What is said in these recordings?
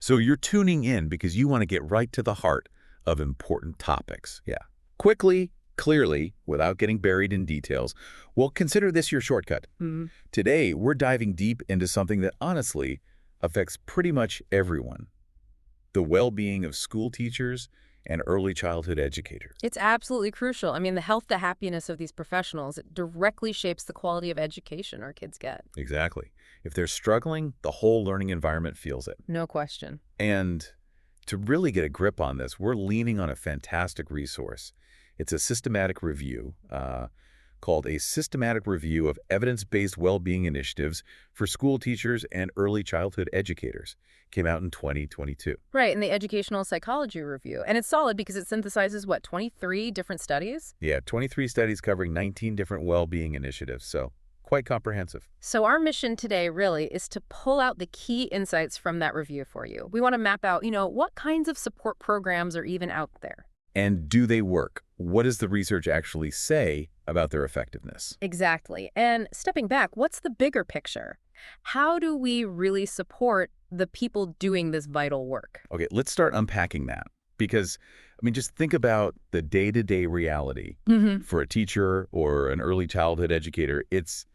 So you're tuning in because you want to get right to the heart of important topics. Yeah. Quickly, clearly, without getting buried in details. Well, consider this your shortcut. Hmm. Today, we're diving deep into something that honestly affects pretty much everyone. The well-being of school teachers and early childhood educators. It's absolutely crucial. I mean, the health, the happiness of these professionals, it directly shapes the quality of education our kids get. Exactly. If they're struggling, the whole learning environment feels it. No question. And to really get a grip on this, we're leaning on a fantastic resource. It's a systematic review called A Systematic Review of Evidence-Based Wellbeing Initiatives for School Teachers and Early Childhood Educators. Came out in 2022. Right, in the Educational Psychology Review. And it's solid because it synthesizes, what, 23 different studies? Yeah, 23 studies covering 19 different well-being initiatives, so quite comprehensive. So our mission today really is to pull out the key insights from that review for you. We want to map out, what kinds of support programs are even out there. And do they work? What does the research actually say about their effectiveness? Exactly. And stepping back, what's the bigger picture? How do we really support the people doing this vital work? Okay, let's start unpacking that. Because, just think about the day-to-day reality. Mm-hmm. For a teacher or an early childhood educator, it's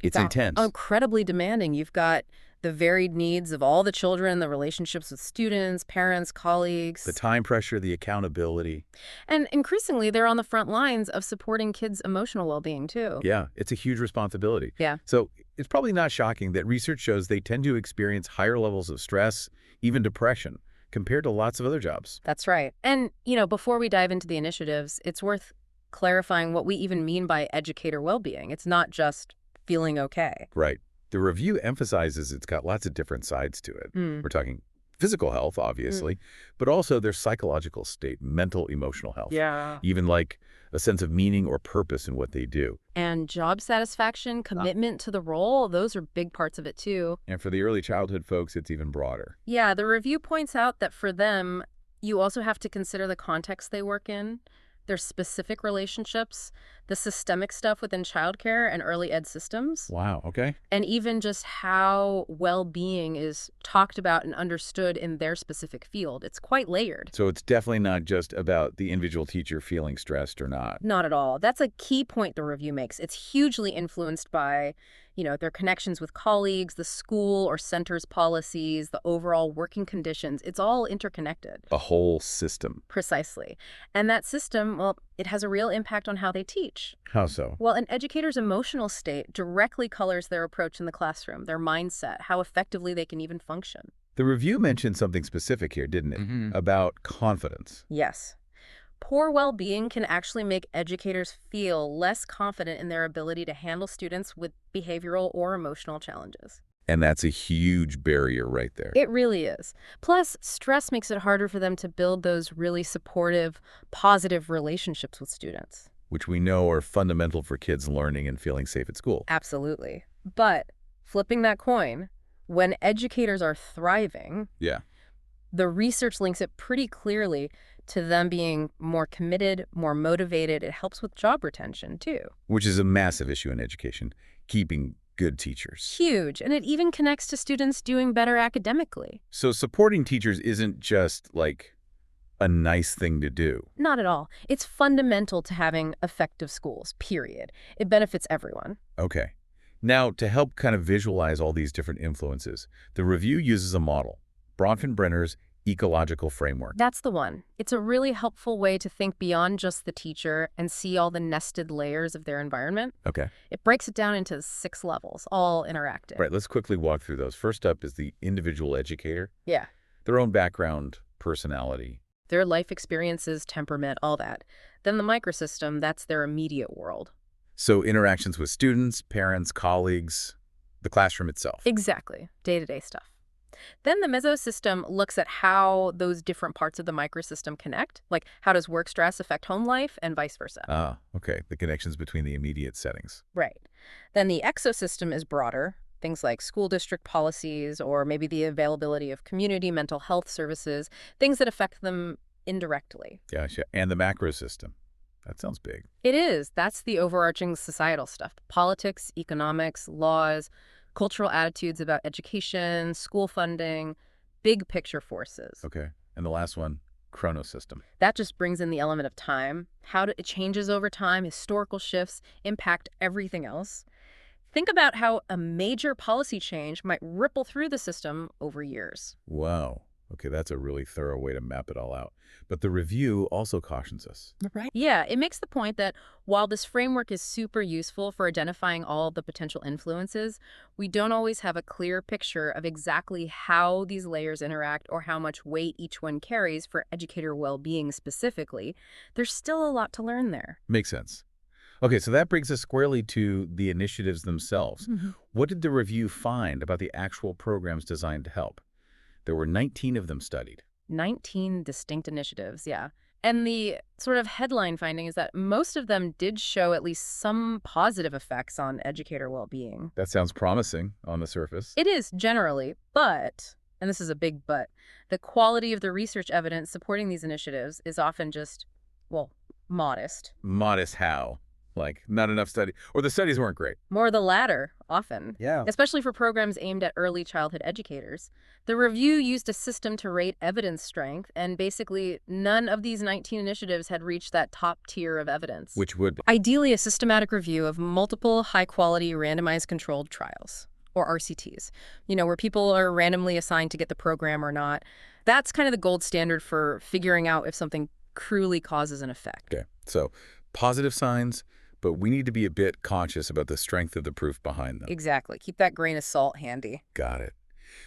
intense. Incredibly demanding. You've got the varied needs of all the children, the relationships with students, parents, colleagues. The time pressure, the accountability. And increasingly, they're on the front lines of supporting kids' emotional well-being, too. Yeah, it's a huge responsibility. Yeah. So it's probably not shocking that research shows they tend to experience higher levels of stress, even depression, compared to lots of other jobs. That's right. And, before we dive into the initiatives, it's worth clarifying what we even mean by educator well-being. It's not just feeling okay. Right. The review emphasizes it's got lots of different sides to it. Mm. We're talking physical health, obviously, but also their psychological state, mental, emotional health. Yeah. Even like a sense of meaning or purpose in what they do. And job satisfaction, commitment to the role, those are big parts of it, too. And for the early childhood folks, it's even broader. Yeah, the review points out that for them, you also have to consider the context they work in, their specific relationships, the systemic stuff within childcare and early ed systems. Wow, okay. And even just how well-being is talked about and understood in their specific field. It's quite layered. So it's definitely not just about the individual teacher feeling stressed or not. Not at all. That's a key point the review makes. It's hugely influenced by, their connections with colleagues, the school or center's policies, the overall working conditions. It's all interconnected. A whole system. Precisely. And that system, well, it has a real impact on how they teach. How so? Well, an educator's emotional state directly colors their approach in the classroom, their mindset, how effectively they can even function. The review mentioned something specific here, didn't it? About confidence. Yes. Poor well-being can actually make educators feel less confident in their ability to handle students with behavioral or emotional challenges. And that's a huge barrier right there. It really is. Plus, stress makes it harder for them to build those really supportive, positive relationships with students. Which we know are fundamental for kids learning and feeling safe at school. Absolutely. But flipping that coin, when educators are thriving, the research links it pretty clearly to them being more committed, more motivated. It helps with job retention, too. Which is a massive issue in education, keeping good teachers. Huge. And it even connects to students doing better academically. So supporting teachers isn't just like a nice thing to do. Not at all. It's fundamental to having effective schools, period. It benefits everyone. Okay. Now, to help kind of visualize all these different influences, the review uses a model, Bronfenbrenner's ecological framework. That's the one. It's a really helpful way to think beyond just the teacher and see all the nested layers of their environment. Okay. It breaks it down into 6 levels, all interactive. Right, let's quickly walk through those. First up is the individual educator. Yeah. Their own background, personality. Their life experiences, temperament, all that. Then the microsystem, that's their immediate world. So interactions with students, parents, colleagues, the classroom itself. Exactly. Day-to-day stuff. Then the mesosystem looks at how those different parts of the microsystem connect, like how does work stress affect home life and vice versa. Ah, okay. The connections between the immediate settings. Right. Then the exosystem is broader, things like school district policies or maybe the availability of community mental health services, things that affect them indirectly. Gotcha. And the macro system. That sounds big. It is. That's the overarching societal stuff. Politics, economics, laws, cultural attitudes about education, school funding. big picture forces. Okay. And the last one, chronosystem. That just brings in the element of time, it changes over time, historical shifts impact everything else. Think about how a major policy change might ripple through the system over years. Wow. Okay, that's a really thorough way to map it all out. But the review also cautions us. Right. Yeah, it makes the point that while this framework is super useful for identifying all the potential influences, we don't always have a clear picture of exactly how these layers interact or how much weight each one carries for educator well-being specifically. There's still a lot to learn there. Makes sense. Okay, so that brings us squarely to the initiatives themselves. What did the review find about the actual programs designed to help? There were 19 of them studied. 19 distinct initiatives, yeah. And the sort of headline finding is that most of them did show at least some positive effects on educator well-being. That sounds promising on the surface. It is generally, but, and this is a big but, the quality of the research evidence supporting these initiatives is often just, well, modest. Modest how? Like, not enough study, or the studies weren't great. More the latter, often. Yeah. Especially for programs aimed at early childhood educators. The review used a system to rate evidence strength, and basically none of these 19 initiatives had reached that top tier of evidence. Which would be? Ideally, a systematic review of multiple high-quality randomized controlled trials, or RCTs, where people are randomly assigned to get the program or not. That's kind of the gold standard for figuring out if something truly causes an effect. Okay, so positive signs, but we need to be a bit conscious about the strength of the proof behind them. Exactly. Keep that grain of salt handy. Got it.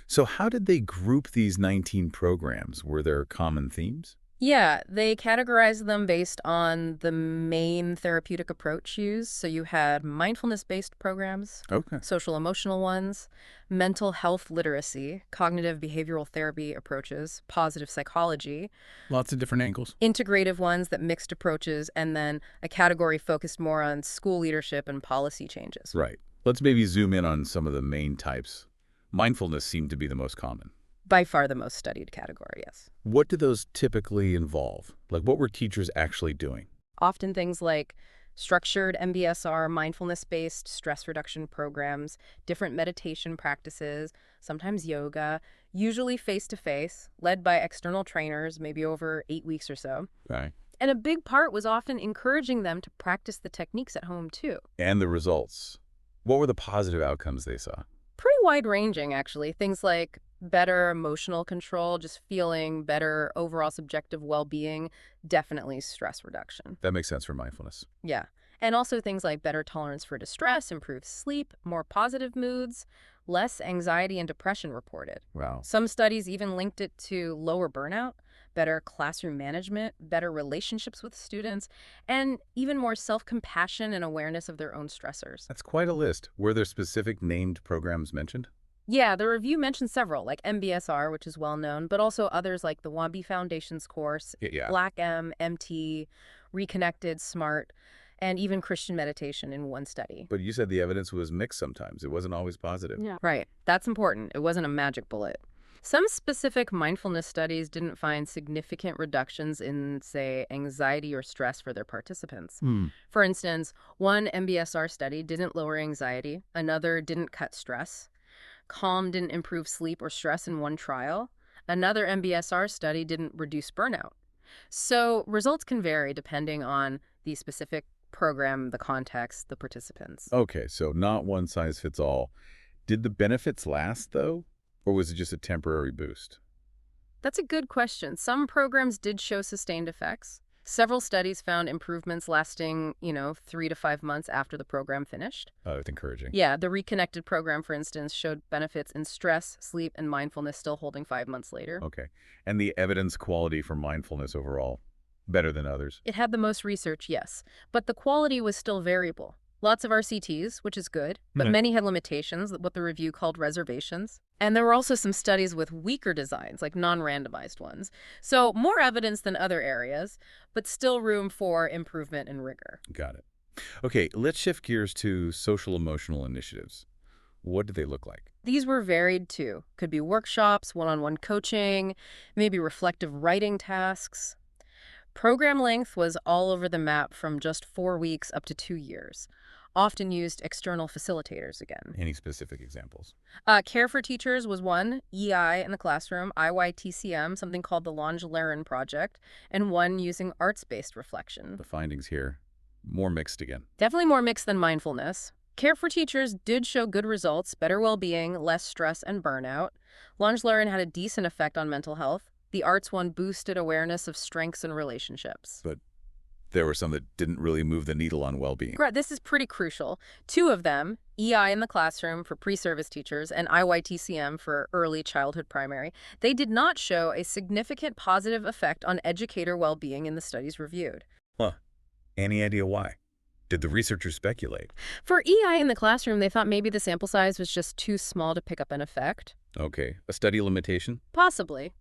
So how did they group these 19 programs? Were there common themes? Yeah, they categorized them based on the main therapeutic approach used. So you had mindfulness-based programs, Okay. social-emotional ones, mental health literacy, cognitive behavioral therapy approaches, positive psychology, Lots of different angles. integrative ones that mixed approaches, and then a category focused more on school leadership and policy changes. Right. Let's maybe zoom in on some of the main types. Mindfulness seemed to be the most common. By far the most studied category, yes. What do those typically involve? Like, what were teachers actually doing? Often things like structured MBSR, mindfulness-based stress reduction programs, different meditation practices, sometimes yoga, usually face-to-face, led by external trainers, maybe over 8 weeks or so. Okay. And a big part was often encouraging them to practice the techniques at home, too. And the results. What were the positive outcomes they saw? Pretty wide-ranging, actually. Things like better emotional control, just feeling better overall subjective well-being, definitely stress reduction. That makes sense for mindfulness. Yeah. And also things like better tolerance for distress, improved sleep, more positive moods, less anxiety and depression reported. Wow. Some studies even linked it to lower burnout, better classroom management, better relationships with students, and even more self-compassion and awareness of their own stressors. That's quite a list. Were there specific named programs mentioned? Yeah, the review mentioned several, like MBSR, which is well known, but also others like the Wabi Foundation's course, Yeah. Black M, MT, Reconnected, SMART, and even Christian meditation in one study. But you said the evidence was mixed sometimes. It wasn't always positive. Yeah. Right. That's important. It wasn't a magic bullet. Some specific mindfulness studies didn't find significant reductions in, say, anxiety or stress for their participants. For instance, one MBSR study didn't lower anxiety, another didn't cut stress. Calm didn't improve sleep or stress in one trial. Another MBSR study didn't reduce burnout. So results can vary depending on the specific program, the context, the participants. Okay, so not one size fits all. Did the benefits last, though? Or was it just a temporary boost? That's a good question. Some programs did show sustained effects. Several studies found improvements lasting, 3 to 5 months after the program finished. Oh, it's encouraging. Yeah, the Reconnected program, for instance, showed benefits in stress, sleep, and mindfulness still holding 5 months later. Okay. And the evidence quality for mindfulness overall, better than others? It had the most research, yes, but the quality was still variable. Lots of RCTs, which is good, but many had limitations, what the review called reservations. And there were also some studies with weaker designs, like non-randomized ones. So more evidence than other areas, but still room for improvement and rigor. Got it. Okay, let's shift gears to social-emotional initiatives. What did they look like? These were varied, too. Could be workshops, one-on-one coaching, maybe reflective writing tasks. Program length was all over the map from just 4 weeks up to 2 years. often used external facilitators again. Any specific examples? Care for Teachers was one, EI in the classroom, IYTCM, something called the Lange-Lerin Project, and one using arts-based reflection. The findings here, more mixed again. Definitely more mixed than mindfulness. Care for Teachers did show good results, better well-being, less stress and burnout. Lange-Lerin had a decent effect on mental health. The arts one boosted awareness of strengths and relationships. But there were some that didn't really move the needle on well-being. This is pretty crucial. Two of them, EI in the classroom for pre-service teachers and IYTCM for early childhood primary, they did not show a significant positive effect on educator well-being in the studies reviewed. Huh. Any idea why? Did the researchers speculate? For EI in the classroom, they thought maybe the sample size was just too small to pick up an effect. Okay. A study limitation? Possibly.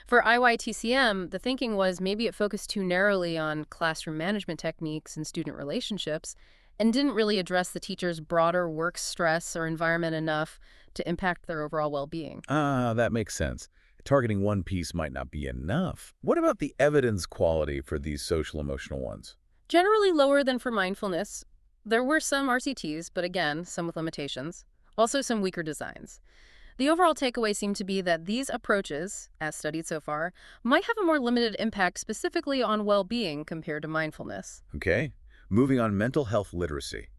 For IYTCM, the thinking was maybe it focused too narrowly on classroom management techniques and student relationships and didn't really address the teacher's broader work stress or environment enough to impact their overall well-being. That makes sense. Targeting one piece might not be enough. What about the evidence quality for these social-emotional ones? Generally lower than for mindfulness. There were some RCTs, but again, some with limitations. Also some weaker designs. The overall takeaway seemed to be that these approaches, as studied so far, might have a more limited impact specifically on well-being compared to mindfulness. Okay. Moving on, mental health literacy.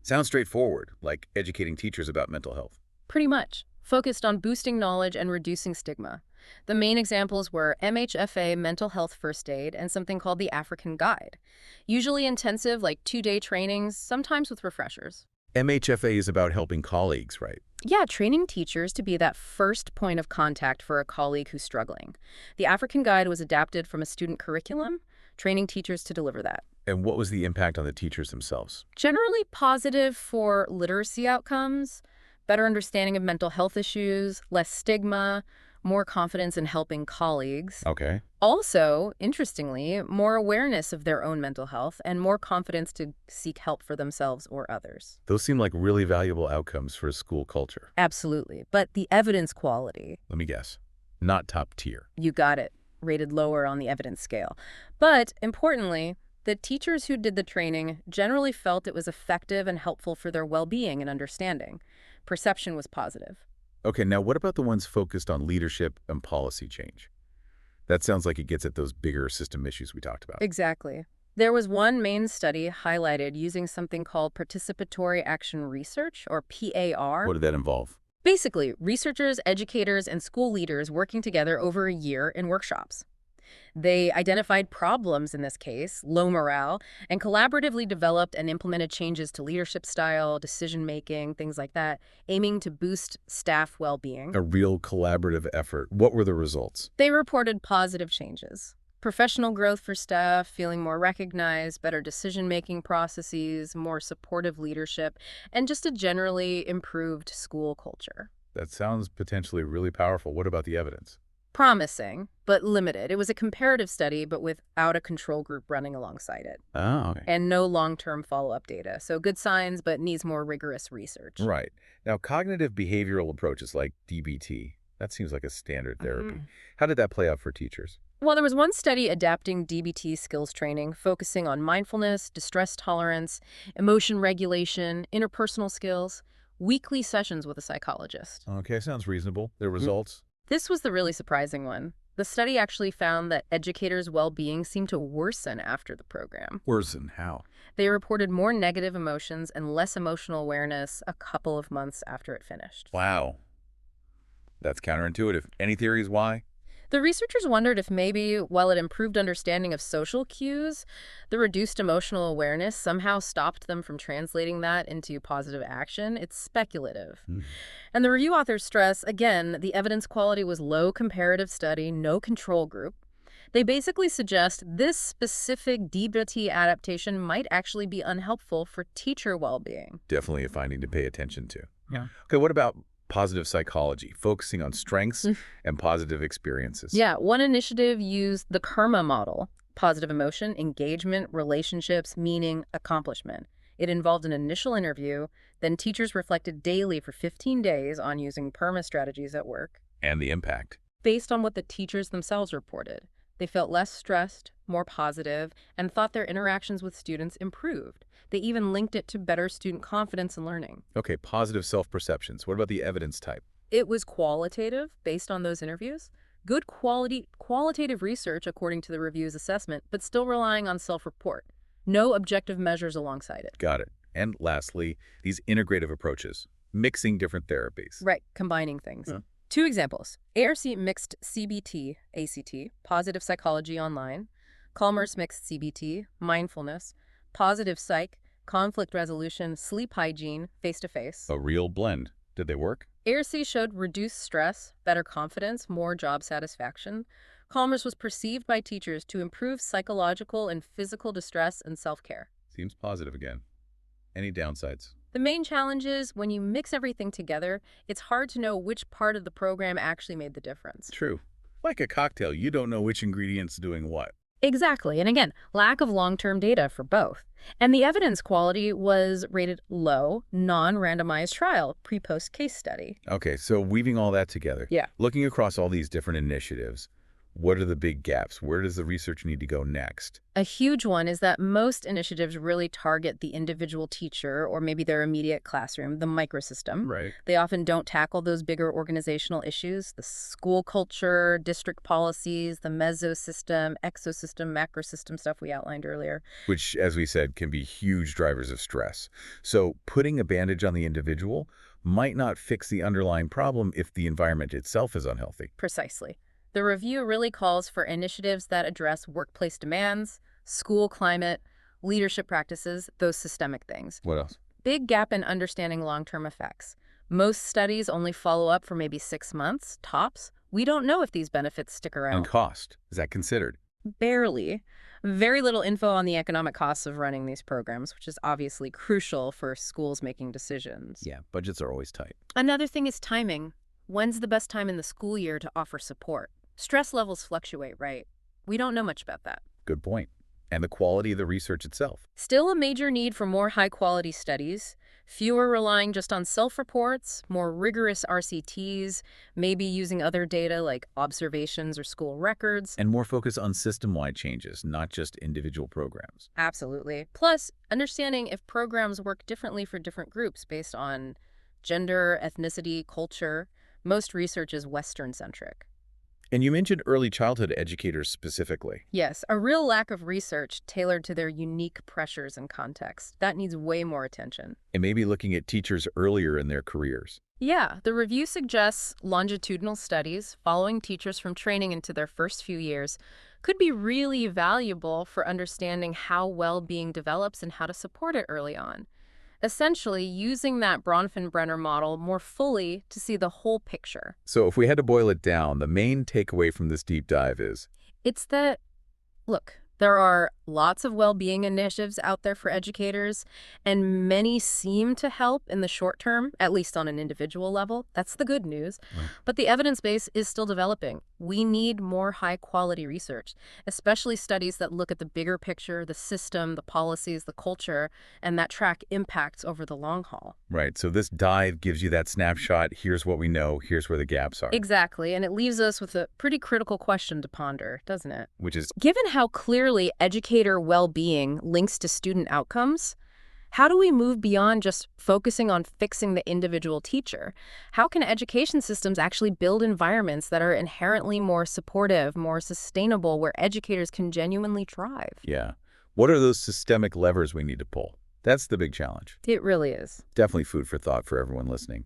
Sounds straightforward, like educating teachers about mental health. Pretty much. Focused on boosting knowledge and reducing stigma. The main examples were MHFA Mental Health First Aid and something called the African Guide. Usually intensive, like 2-day trainings, sometimes with refreshers. MHFA is about helping colleagues, right? Yeah, training teachers to be that first point of contact for a colleague who's struggling. The African Guide was adapted from a student curriculum, training teachers to deliver that. And what was the impact on the teachers themselves? Generally positive for literacy outcomes, better understanding of mental health issues, less stigma, more confidence in helping colleagues. Okay. Also, interestingly, more awareness of their own mental health and more confidence to seek help for themselves or others. Those seem like really valuable outcomes for a school culture. Absolutely. But the evidence quality. Let me guess. Not top tier. You got it. Rated lower on the evidence scale. But importantly, the teachers who did the training generally felt it was effective and helpful for their well-being and understanding. Perception was positive. Okay, now what about the ones focused on leadership and policy change? That sounds like it gets at those bigger system issues we talked about. Exactly. There was one main study highlighted using something called Participatory Action Research, or PAR. What did that involve? Basically, researchers, educators, and school leaders working together over a year in workshops. They identified problems in this case, low morale, and collaboratively developed and implemented changes to leadership style, decision-making, things like that, aiming to boost staff well-being. A real collaborative effort. What were the results? They reported positive changes. Professional growth for staff, feeling more recognized, better decision-making processes, more supportive leadership, and just a generally improved school culture. That sounds potentially really powerful. What about the evidence? Promising, but limited. It was a comparative study, but without a control group running alongside it. Oh, okay. And no long-term follow-up data. So good signs, but needs more rigorous research. Right. Now, cognitive behavioral approaches like DBT, that seems like a standard therapy. How did that play out for teachers? Well, there was one study adapting DBT skills training, focusing on mindfulness, distress tolerance, emotion regulation, interpersonal skills, weekly sessions with a psychologist. Okay, sounds reasonable. The results? This was the really surprising one. The study actually found that educators' well-being seemed to worsen after the program. Worsen? How? They reported more negative emotions and less emotional awareness a couple of months after it finished. Wow. That's counterintuitive. Any theories why? The researchers wondered if maybe, while it improved understanding of social cues, the reduced emotional awareness somehow stopped them from translating that into positive action. It's speculative. And the review authors stress, again, the evidence quality was low comparative study, no control group. They basically suggest this specific DBT adaptation might actually be unhelpful for teacher well-being. Definitely a finding to pay attention to. Yeah. Okay, what about positive psychology, focusing on strengths and positive experiences? Yeah, one initiative used the karma model, positive emotion, engagement, relationships, meaning, accomplishment. It involved an initial interview, then teachers reflected daily for 15 days on using PERMA strategies at work. And the impact. Based on what the teachers themselves reported, they felt less stressed, more positive, and thought their interactions with students improved. They even linked it to better student confidence and learning. Okay, positive self-perceptions. What about the evidence type? It was qualitative, based on those interviews. Good qualitative research according to the review's assessment, but still relying on self-report. No objective measures alongside it. Got it. And lastly, these integrative approaches, mixing different therapies. Right, combining things. Yeah. 2 examples. ARC mixed CBT, ACT, positive psychology online. Calmer's mixed CBT, mindfulness. Positive psych, conflict resolution, sleep hygiene, face-to-face. A real blend. Did they work? ARC showed reduced stress, better confidence, more job satisfaction. Calmer's was perceived by teachers to improve psychological and physical distress and self-care. Seems positive again. Any downsides? The main challenge is when you mix everything together, it's hard to know which part of the program actually made the difference. True. Like a cocktail, you don't know which ingredient's doing what. Exactly. And again, lack of long-term data for both. And the evidence quality was rated low, non-randomized trial, pre-post case study. Okay, so weaving all that together. Yeah. Looking across all these different initiatives, what are the big gaps? Where does the research need to go next? A huge one is that most initiatives really target the individual teacher or maybe their immediate classroom, the microsystem. Right. They often don't tackle those bigger organizational issues, the school culture, district policies, the mesosystem, exosystem, macrosystem stuff we outlined earlier. Which, as we said, can be huge drivers of stress. So putting a bandage on the individual might not fix the underlying problem if the environment itself is unhealthy. Precisely. The review really calls for initiatives that address workplace demands, school climate, leadership practices, those systemic things. What else? Big gap in understanding long-term effects. Most studies only follow up for maybe 6 months, tops. We don't know if these benefits stick around. And cost, is that considered? Barely. Very little info on the economic costs of running these programs, which is obviously crucial for schools making decisions. Yeah, budgets are always tight. Another thing is timing. When's the best time in the school year to offer support? Stress levels fluctuate, right? We don't know much about that. Good point. And the quality of the research itself. Still a major need for more high-quality studies, fewer relying just on self-reports, more rigorous RCTs, maybe using other data like observations or school records. And more focus on system-wide changes, not just individual programs. Absolutely. Plus, understanding if programs work differently for different groups based on gender, ethnicity, culture. Most research is Western-centric. And you mentioned early childhood educators specifically. Yes, a real lack of research tailored to their unique pressures and context. That needs way more attention. And maybe looking at teachers earlier in their careers. Yeah, the review suggests longitudinal studies following teachers from training into their first few years could be really valuable for understanding how well-being develops and how to support it early on. Essentially, using that Bronfenbrenner model more fully to see the whole picture. So if we had to boil it down, the main takeaway from this deep dive is? It's that, look, there are lots of well-being initiatives out there for educators, and many seem to help in the short term, at least on an individual level. That's the good news. Right. But the evidence base is still developing. We need more high-quality research, especially studies that look at the bigger picture, the system, the policies, the culture, and that track impacts over the long haul. Right, so this dive gives you that snapshot. Here's what we know. Here's where the gaps are. Exactly, and it leaves us with a pretty critical question to ponder, doesn't it? Which is, given how clearly educator well-being links to student outcomes, how do we move beyond just focusing on fixing the individual teacher? How can education systems actually build environments that are inherently more supportive, more sustainable, where educators can genuinely thrive? yeah. What are those systemic levers we need to pull? That's the big challenge. It really is. Definitely food for thought for everyone listening.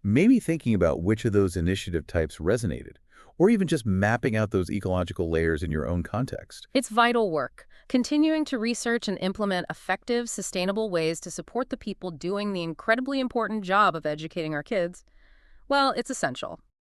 Maybe thinking about which of those initiative types resonated, or even just mapping out those ecological layers in your own context. It's vital work. Continuing to research and implement effective, sustainable ways to support the people doing the incredibly important job of educating our kids, well, it's essential.